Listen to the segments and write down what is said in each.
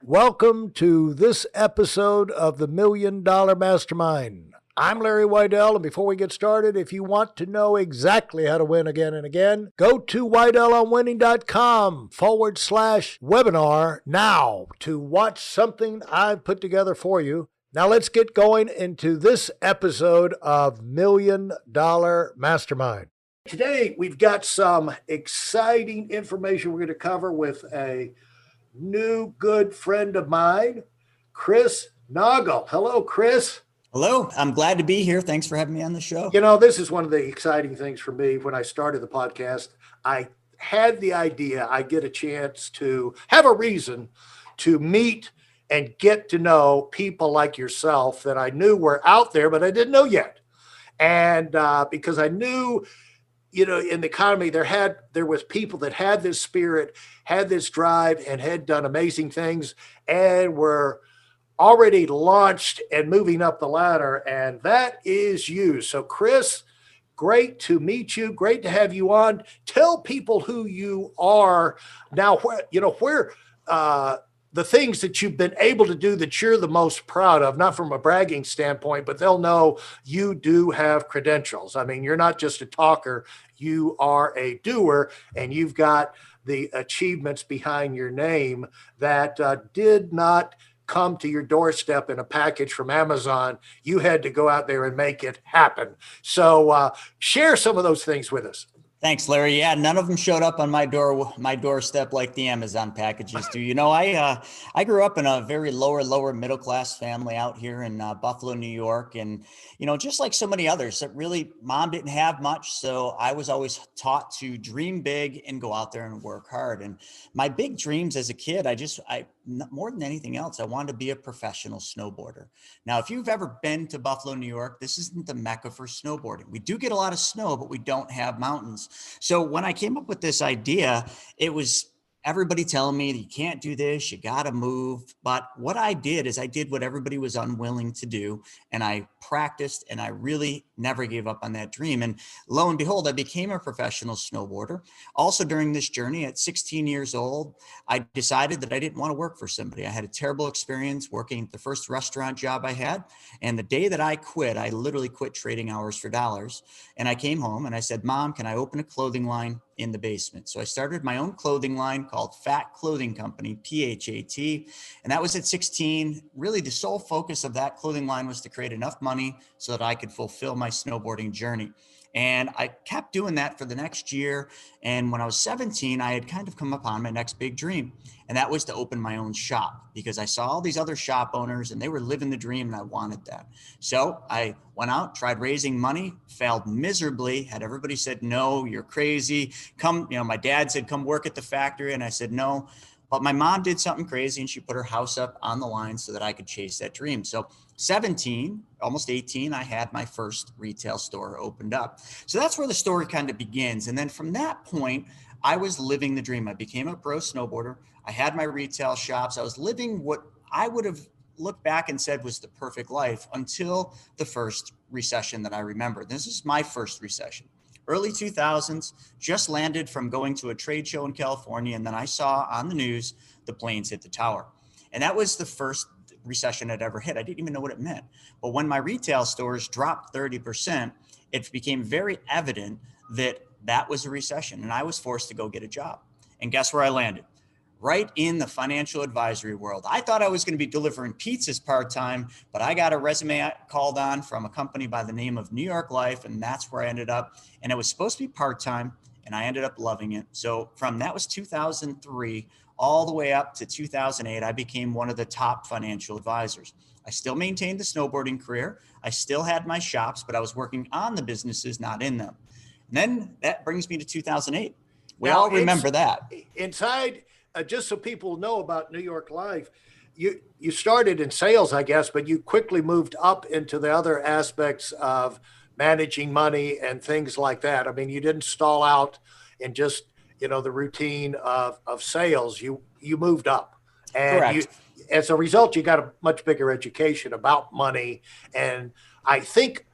Welcome to this episode of the $1 Million Mastermind. I'm Larry Weidel, and before we get started, if you want to know exactly how to win again and again, go to weidelonwinning.com/webinar now to watch something I've put together for you. Now let's get going into this episode of $1 Million Mastermind. Today, we've got some exciting information we're going to cover with a new good friend of mine, Chris Naugle. Hello, Chris. Hello, I'm glad to be here. Thanks for having me on the show. You know, this is one of the exciting things for me. When I started the podcast, I had the idea I get a chance to have a reason to meet and get to know people like yourself that I knew were out there, but I didn't know yet. And because I knew, you know, in the economy, there was people that had this spirit, had this drive, and had done amazing things and were already launched and moving up the ladder. And that is you. So Chris, great to meet you. Great to have you on. Tell people who you are now, where the things that you've been able to do that you're the most proud of, not from a bragging standpoint, but they'll know you do have credentials. I mean, you're not just a talker, you are a doer, and you've got the achievements behind your name that did not come to your doorstep in a package from Amazon. You had to go out there and make it happen. So share some of those things with us. Thanks, Larry. Yeah, none of them showed up on my doorstep like the Amazon packages do. You know, I grew up in a very lower middle class family out here in Buffalo, New York, and you know, just like so many others, that really mom didn't have much, so I was always taught to dream big and go out there and work hard. And my big dreams as a kid, I more than anything else, I wanted to be a professional snowboarder. Now, if you've ever been to Buffalo, New York, this isn't the mecca for snowboarding. We do get a lot of snow, but we don't have mountains. So when I came up with this idea, it was everybody telling me that you can't do this, you got to move. But what I did is I did what everybody was unwilling to do. And I practiced and I really never gave up on that dream. And lo and behold, I became a professional snowboarder. Also during this journey at 16 years old, I decided that I didn't want to work for somebody. I had a terrible experience working at the first restaurant job I had. And the day that I quit, I literally quit trading hours for dollars. And I came home and I said, Mom, can I open a clothing line in the basement? So I started my own clothing line called Fat Clothing Company, PHAT. And that was at 16. Really, the sole focus of that clothing line was to create enough money so that I could fulfill my snowboarding journey. And I kept doing that for the next year. And when I was 17, I had kind of come upon my next big dream. And that was to open my own shop because I saw all these other shop owners and they were living the dream and I wanted that. So I went out, tried raising money, failed miserably, had everybody said, no, you're crazy. Come, you know, my dad said, come work at the factory. And I said, no. But my mom did something crazy and she put her house up on the line so that I could chase that dream. So 17, almost 18, I had my first retail store opened up. So that's where the story kind of begins. And then from that point, I was living the dream. I became a pro snowboarder. I had my retail shops. I was living what I would have looked back and said was the perfect life until the first recession that I remember. This is my first recession. Early 2000s, just landed from going to a trade show in California. And then I saw on the news, the planes hit the tower. And that was the first recession I'd ever hit. I didn't even know what it meant. But when my retail stores dropped 30%, it became very evident that that was a recession. And I was forced to go get a job. And guess where I landed? Right in the financial advisory world. I thought I was going to be delivering pizzas part-time, but I got a resume called on from a company by the name of New York Life, and that's where I ended up. And it was supposed to be part-time, and I ended up loving it. So from that was 2003 all the way up to 2008, I became one of the top financial advisors. I still maintained the snowboarding career. I still had my shops, but I was working on the businesses, not in them. And then that brings me to 2008. We all remember that. Inside, just so people know about New York Life, you started in sales, I guess, but you quickly moved up into the other aspects of managing money and things like that. I mean, you didn't stall out in just, you know, the routine of sales. You moved up. And correct. As a result, you got a much bigger education about money. And I think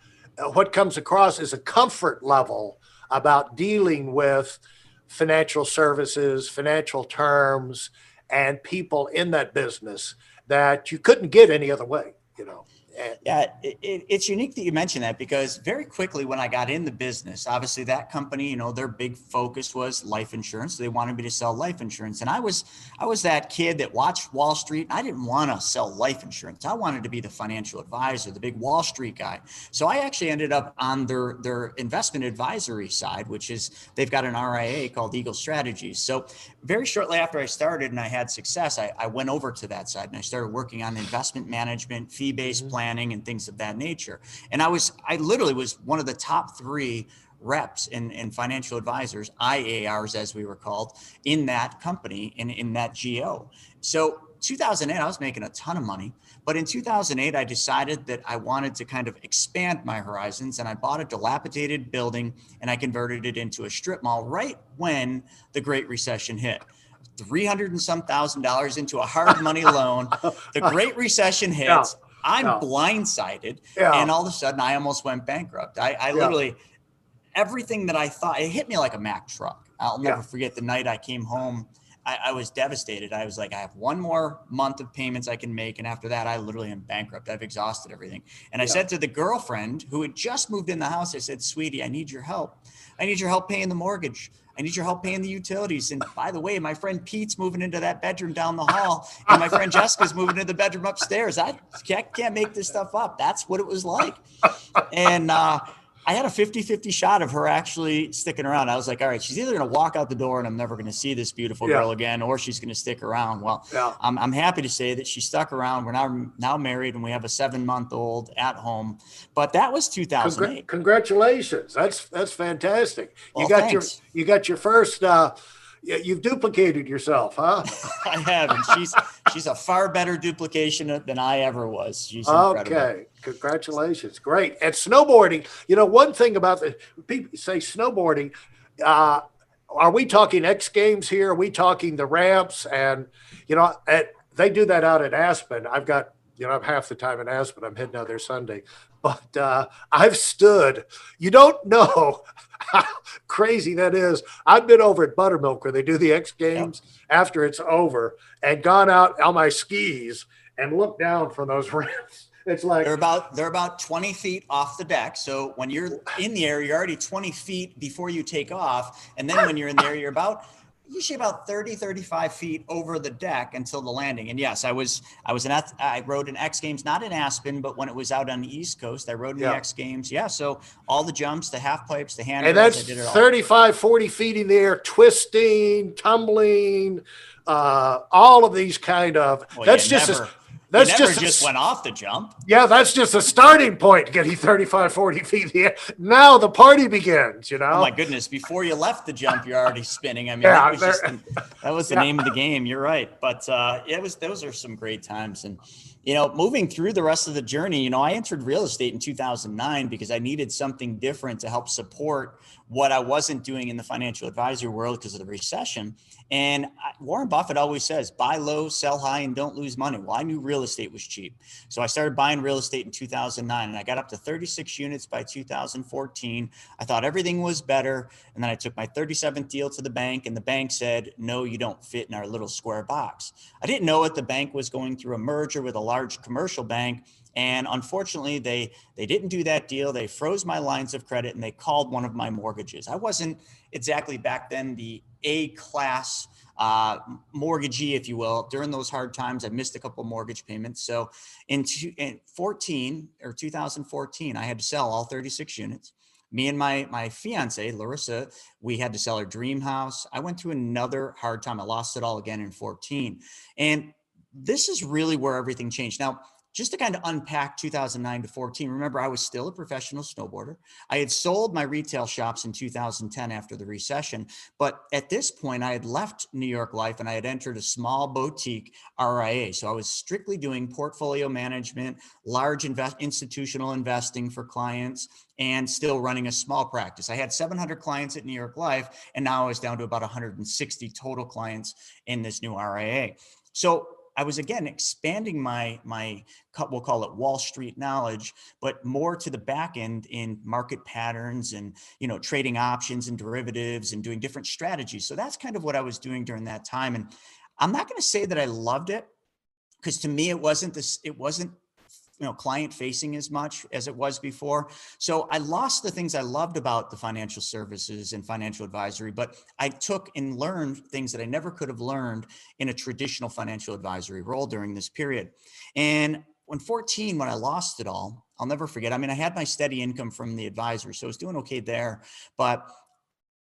what comes across is a comfort level about dealing with financial services, financial terms, and people in that business that you couldn't get any other way, you know. And, Yeah, it's unique that you mention that, because very quickly when I got in the business, obviously that company, you know, their big focus was life insurance. They wanted me to sell life insurance. And I was that kid that watched Wall Street. And I didn't want to sell life insurance. I wanted to be the financial advisor, the big Wall Street guy. So I actually ended up on their investment advisory side, which is they've got an RIA called Eagle Strategies. So very shortly after I started and I had success, I went over to that side and I started working on investment management, fee-based planning, and things of that nature. And I literally was one of the top 3 reps and financial advisors, IARs as we were called, in that company, in that GO. So 2008, I was making a ton of money. But in 2008, I decided that I wanted to kind of expand my horizons, and I bought a dilapidated building and I converted it into a strip mall right when the Great Recession hit. 300 and some $1,000 into a hard money loan. The Great Recession hits. yeah, I'm yeah, blindsided. yeah, And all of a sudden I almost went bankrupt. I yeah, literally, everything that I thought, it hit me like a Mack truck. I'll never yeah, forget the night I came home. I was devastated. I was like, I have one more month of payments I can make. And after that, I literally am bankrupt. I've exhausted everything. And I yeah. said to the girlfriend who had just moved in the house, I said, sweetie, I need your help. I need your help paying the mortgage. I need your help paying the utilities. And by the way, my friend Pete's moving into that bedroom down the hall. And my friend Jessica's moving into the bedroom upstairs. I can't make this stuff up. That's what it was like. And I had a 50-50 shot of her actually sticking around. I was like, all right, she's either going to walk out the door and I'm never going to see this beautiful Yeah. girl again, or she's going to stick around. Well, Yeah. I'm happy to say that she stuck around. We're now married and we have a 7-month-old at home. But that was 2008. Congratulations. That's fantastic. Well, thanks. You got your first you've duplicated yourself, huh? I have, and she's a far better duplication than I ever was. She's incredible. Okay. Congratulations. Great. And snowboarding, you know, one thing about the people say snowboarding, are we talking X Games here? Are we talking the ramps? And, you know, they do that out at Aspen. I'm half the time in Aspen. I'm heading out there Sunday. But I've stood, you don't know how crazy that is. I've been over at Buttermilk where they do the X Games after it's over and gone out on my skis and looked down from those ramps. It's like they're about 20 feet off the deck. So when you're in the air, you're already 20 feet before you take off. And then when you're in the air, you're usually about 30, 35 feet over the deck until the landing. And yes, I rode in X Games, not in Aspen, but when it was out on the East Coast, I rode in the X Games. Yeah. So all the jumps, the half pipes, the handrails, and that's I did it all. 35, 40 feet in the air, twisting, tumbling, all of these kind of, Well, that's you just, never, that's you never just, just went off the jump. yeah, that's just a starting point, getting 35, 40 feet in the air. Now the party begins, you know? Oh my goodness. Before you left the jump, you're already spinning. I mean, Yeah, that was the name of the game. You're right. But those are some great times. And, you know, moving through the rest of the journey, you know, I entered real estate in 2009 because I needed something different to help support what I wasn't doing in the financial advisory world because of the recession. And Warren Buffett always says, buy low, sell high, and don't lose money. Well, I knew real estate was cheap. So I started buying real estate in 2009 and I got up to 36 units by 2014. I thought everything was better. And then I took my 37th deal to the bank and the bank said, no, you don't fit in our little square box. I didn't know it. The bank was going through a merger with a large commercial bank. And unfortunately, they didn't do that deal. They froze my lines of credit and they called one of my mortgages. I wasn't exactly back then the A-class mortgagee, if you will. During those hard times, I missed a couple of mortgage payments. So in 2014, I had to sell all 36 units. Me and my fiance, Larissa, we had to sell our dream house. I went through another hard time. I lost it all again in 14. And this is really where everything changed. Now, just to kind of unpack 2009 to 14, remember, I was still a professional snowboarder. I had sold my retail shops in 2010 after the recession. But at this point, I had left New York life and I had entered a small boutique RIA. So I was strictly doing portfolio management, large institutional investing for clients, and still running a small practice. I had 700 clients at New York Life, and now I was down to about 160 total clients in this new RIA. So I was, again, expanding my, we'll call it Wall Street knowledge, but more to the back end in market patterns and, you know, trading options and derivatives and doing different strategies. So that's kind of what I was doing during that time. And I'm not going to say that I loved it, because to me, it wasn't client facing as much as it was before. So I lost the things I loved about the financial services and financial advisory, but I took and learned things that I never could have learned in a traditional financial advisory role during this period. And when I lost it all, I'll never forget. I mean, I had my steady income from the advisory, so I was doing okay there, but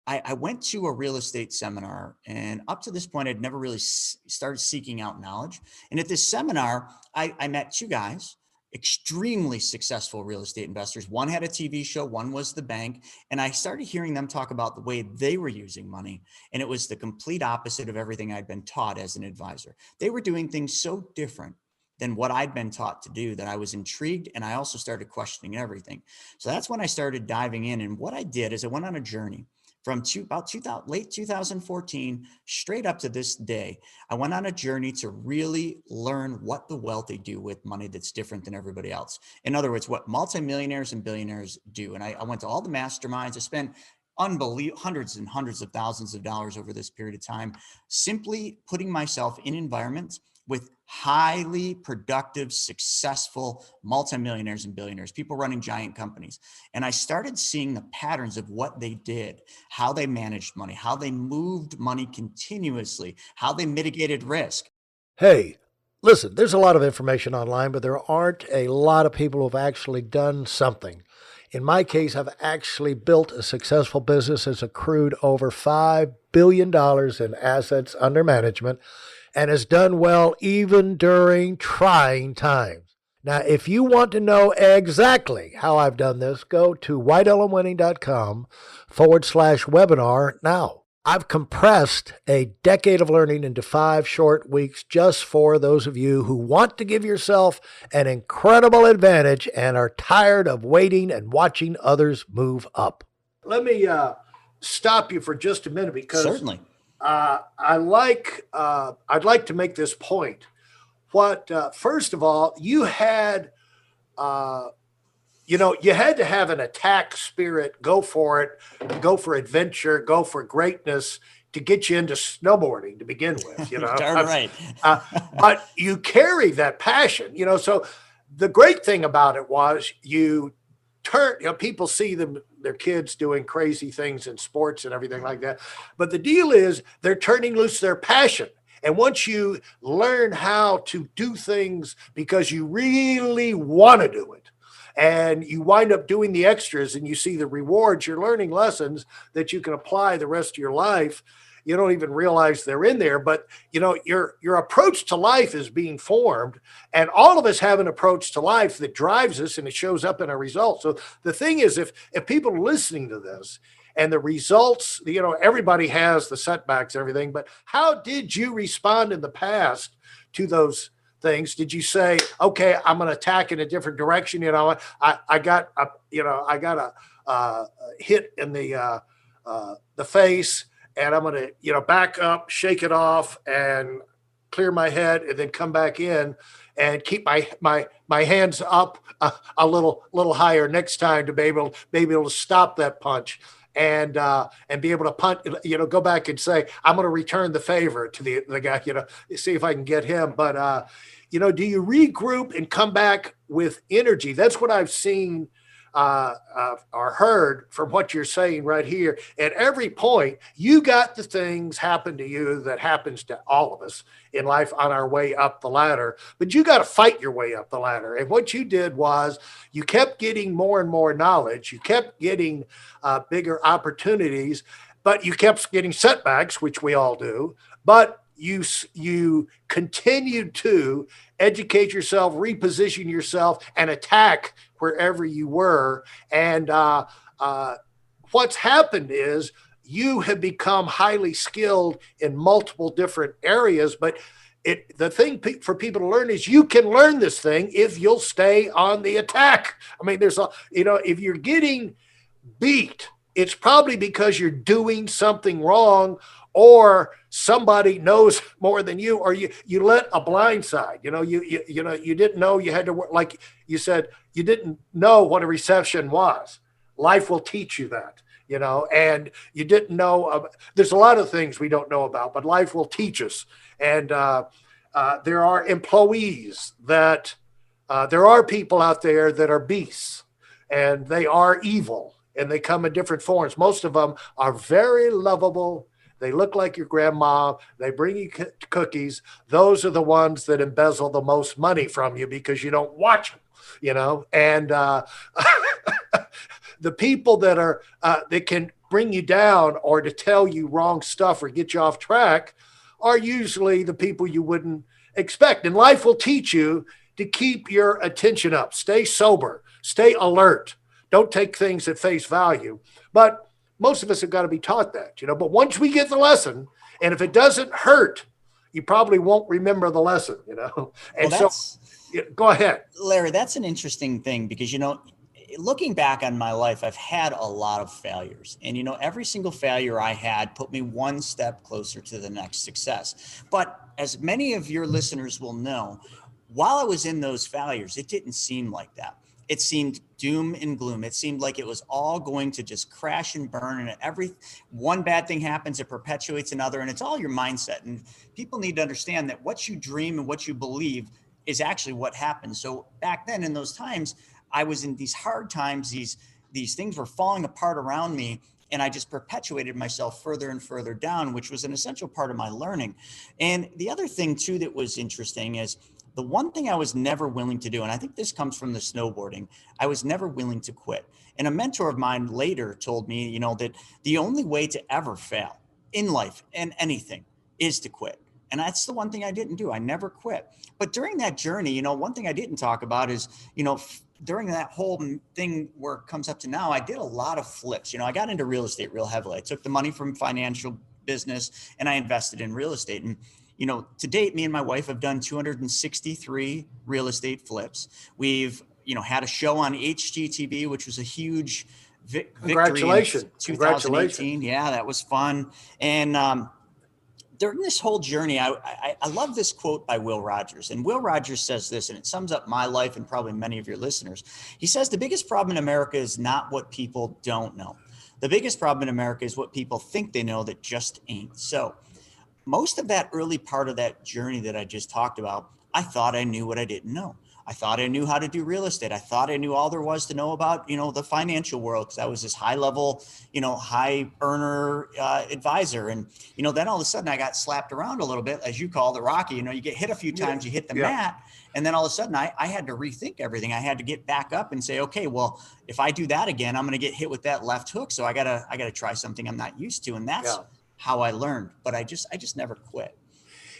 I went to a real estate seminar, and up to this point, I'd never really started seeking out knowledge. And at this seminar, I met two guys, extremely successful real estate investors. One had a TV show, one was the bank. And I started hearing them talk about the way they were using money. And it was the complete opposite of everything I'd been taught as an advisor. They were doing things so different than what I'd been taught to do that I was intrigued, and I also started questioning everything. So that's when I started diving in. And what I did is I went on a journey from late 2014 straight up to this day. I went on a journey to really learn what the wealthy do with money that's different than everybody else. In other words, what multimillionaires and billionaires do. And I went to all the masterminds. I spent hundreds and hundreds of thousands of dollars over this period of time, simply putting myself in environments with highly productive, successful multimillionaires and billionaires, people running giant companies. And I started seeing the patterns of what they did, how they managed money, how they moved money continuously, how they mitigated risk. Hey, listen, there's a lot of information online, but there aren't a lot of people who have actually done something. In my case, I've actually built a successful business that's accrued over $5 billion in assets under management and has done well even during trying times. Now, if you want to know exactly how I've done this, go to whitelmwinning.com/webinar now. I've compressed a decade of learning into 5 short weeks just for those of you who want to give yourself an incredible advantage and are tired of waiting and watching others move up. Let me stop you for just a minute because Certainly. I'd like to make this point. First of all, you had to have an attack spirit, go for it, go for adventure, go for greatness to get you into snowboarding to begin with, Darn right. But you carry that passion, so the great thing about it was people see their kids doing crazy things in sports and everything like that. But the deal is they're turning loose their passion. And once you learn how to do things because you really want to do it, and you wind up doing the extras and you see the rewards, you're learning lessons that you can apply the rest of your life. You don't even realize they're in there, but your approach to life is being formed, and all of us have an approach to life that drives us, and it shows up in our results. So the thing is, if people are listening to this and the results, everybody has the setbacks and everything, but how did you respond in the past to those things? Did you say, okay, I'm going to attack in a different direction? I got a hit in the face, and I'm going to, back up, shake it off, and clear my head, and then come back in and keep my hands up a little higher next time to be able to stop that punch and be able to punt, go back and say, I'm going to return the favor to the guy, see if I can get him. But, do you regroup and come back with energy? That's what I've seen or heard from what you're saying right here. At every point, you got the things happen to you that happens to all of us in life on our way up the ladder, but you got to fight your way up the ladder. And what you did was you kept getting more and more knowledge. You kept getting bigger opportunities, but you kept getting setbacks, which we all do. But you continued to educate yourself, reposition yourself, and attack wherever you were. And what's happened is you have become highly skilled in multiple different areas. But the thing for people to learn is you can learn this thing if you'll stay on the attack. I mean, if you're getting beat, it's probably because you're doing something wrong, or somebody knows more than you, or you let a blind side. You didn't know you had to work. Like you said, you didn't know what a recession was. Life will teach you that. and you didn't know. There's a lot of things we don't know about, but life will teach us. And there are employees there are people out there that are beasts, and they are evil, and they come in different forms. Most of them are very lovable. They look like your grandma. They bring you cookies. Those are the ones that embezzle the most money from you because you don't watch them, and the people that can bring you down or to tell you wrong stuff or get you off track are usually the people you wouldn't expect. And life will teach you to keep your attention up, stay sober, stay alert. Don't take things at face value. But most of us have got to be taught that, but once we get the lesson, and if it doesn't hurt, you probably won't remember the lesson, And Well, so go ahead. Larry, that's an interesting thing because, looking back on my life, I've had a lot of failures. And, every single failure I had put me one step closer to the next success. But as many of your listeners will know, while I was in those failures, it didn't seem like that. It seemed doom and gloom. It seemed like it was all going to just crash and burn. And one bad thing happens, it perpetuates another. And it's all your mindset. And people need to understand that what you dream and what you believe is actually what happens. So back then in those times, I was in these hard times, these things were falling apart around me, and I just perpetuated myself further and further down, which was an essential part of my learning. And the other thing too that was interesting is the one thing I was never willing to do, and I think this comes from the snowboarding, I was never willing to quit. And a mentor of mine later told me, that the only way to ever fail in life and anything is to quit. And that's the one thing I didn't do. I never quit. But during that journey, one thing I didn't talk about is, during that whole thing where it comes up to now, I did a lot of flips. I got into real estate real heavily. I took the money from financial business and I invested in real estate. And, to date, me and my wife have done 263 real estate flips. We've, had a show on Hgtv, which was a huge victory in 2018. Yeah, that was fun. And, during this whole journey, I love this quote by Will Rogers. And Will Rogers says this, and it sums up my life and probably many of your listeners. He says, the biggest problem in America is not what people don't know. The biggest problem in America is what people think they know that just ain't so. Most of that early part of that journey that I just talked about, I thought I knew what I didn't know. I thought I knew how to do real estate. I thought I knew all there was to know about, the financial world, because I was this high level, high earner advisor. And, then all of a sudden I got slapped around a little bit, as you call the Rocky, you get hit a few times, you hit the mat. And then all of a sudden I had to rethink everything. I had to get back up and say, okay, well, if I do that again, I'm going to get hit with that left hook. So I gotta try something I'm not used to. And that's how I learned, but I just never quit.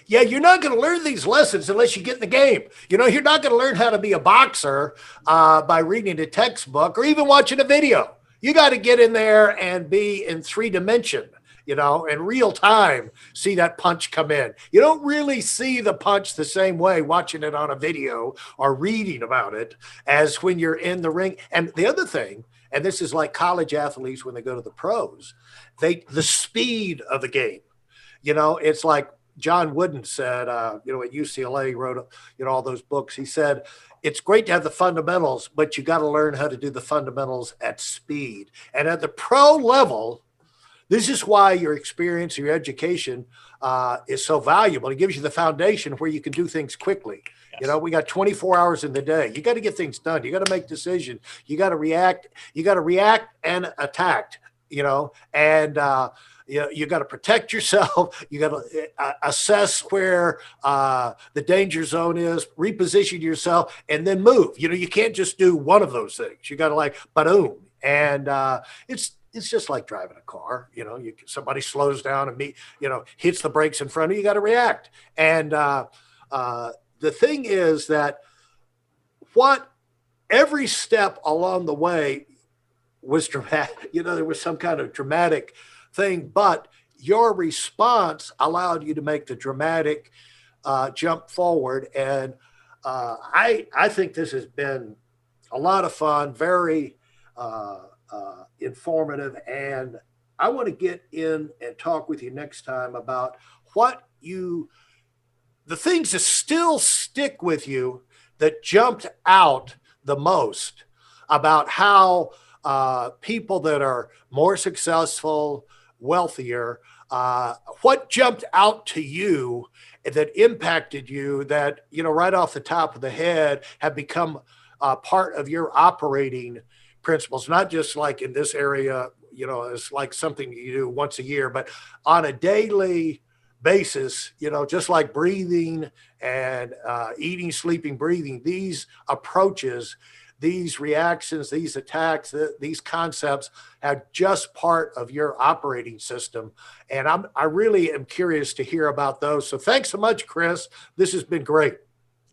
Yeah, you're not going to learn these lessons unless you get in the game. You're not going to learn how to be a boxer by reading a textbook or even watching a video. You got to get in there and be in 3D, in real time, see that punch come in. You don't really see the punch the same way watching it on a video or reading about it as when you're in the ring. And the other thing, and this is like college athletes when they go to the pros, the speed of the game, it's like John Wooden said, at UCLA, he wrote, all those books. He said, it's great to have the fundamentals, but you got to learn how to do the fundamentals at speed. And at the pro level, this is why your experience, your education is so valuable. It gives you the foundation where you can do things quickly. Yes. We got 24 hours in the day. You got to get things done. You got to make decisions. You got to react. You got to react and attack, and you got to protect yourself. You got to assess where the danger zone is, reposition yourself, and then move. You can't just do one of those things. You got to boom. And it's just like driving a car. Somebody slows down and hits the brakes in front of you. You got to react. And the thing is that every step along the way was dramatic. There was some kind of dramatic thing, but your response allowed you to make the dramatic jump forward. And I think this has been a lot of fun, very informative. And I want to get in and talk with you next time about the things that still stick with you that jumped out the most about how people that are more successful, wealthier. What jumped out to you that impacted you that, right off the top of the head have become part of your operating principles, not just like in this area, it's like something you do once a year, but on a daily basis, just like breathing and eating, sleeping, breathing, these approaches, these reactions, these attacks, these concepts are just part of your operating system. And I really am curious to hear about those. So thanks so much, Chris. This has been great.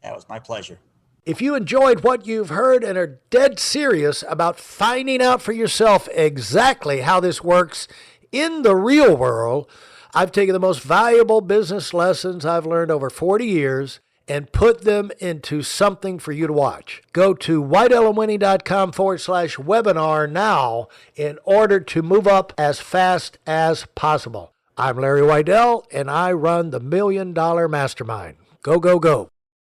That was my pleasure. If you enjoyed what you've heard and are dead serious about finding out for yourself exactly how this works in the real world, I've taken the most valuable business lessons I've learned over 40 years and put them into something for you to watch. Go to whiteelementwinning.com/webinar now in order to move up as fast as possible. I'm Larry Weidel, and I run the $1 Million Mastermind. Go, go, go.